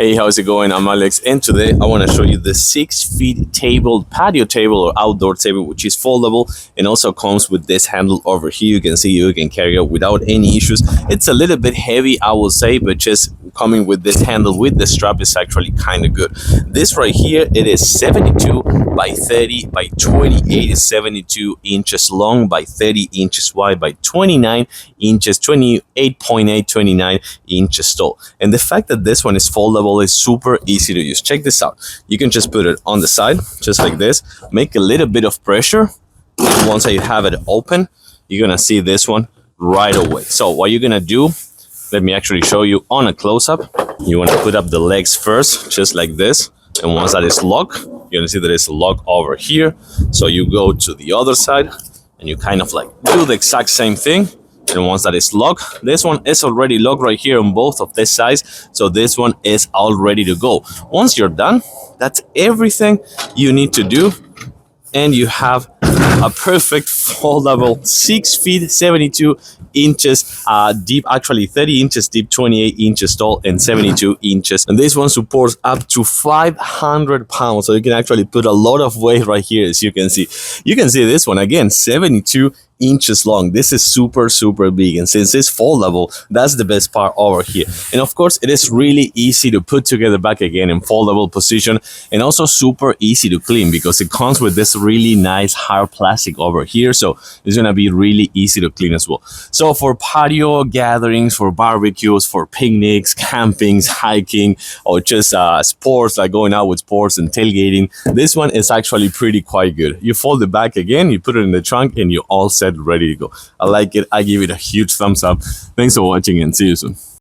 Hey, how's it going? I'm Alex, and today I want to show you the 6 feet table, patio table or outdoor table, which is foldable and also comes with this handle over here. You can see you can carry it without any issues. It's a little bit heavy, I will say, but just coming with this handle with the strap is actually kind of good. This right here, it is 72 by 30 by 28, is 72 inches long by 30 inches wide by 29 inches, 28.8, 29 inches tall. And the fact that this one is foldable is super easy to use. Check this out. You can just put it on the side, just like this, make a little bit of pressure. And once I have it open, you're gonna see this one right away. So what you're gonna do, let me actually show you on a close-up. You want to put up the legs first, just like this. And once that is locked, you're gonna see that it's locked over here. So you go to the other side and you kind of like do the exact same thing. And once that is locked, this one is already locked right here on both of this sides. So this one is all ready to go. Once you're done, that's everything you need to do. And you have a perfect foldable 6 feet, 72 inches deep, actually 30 inches deep, 28 inches tall, and 72 inches. And this one supports up to 500 pounds. So you can actually put a lot of weight right here, as you can see. You can see this one again, 72 inches long. This is super big, and since it's foldable, that's the best part over here. And of course, it is really easy to put together back again in foldable position, and also super easy to clean because it comes with this really nice hard plastic over here, so it's gonna be really easy to clean as well. So for patio gatherings, for barbecues, for picnics, campings, hiking, or just sports, like going out with sports and tailgating, this one is actually quite good. You fold it back again, you put it in the trunk, and you're all set, ready to go. I like it. I give it a huge thumbs up. Thanks for watching, and see you soon.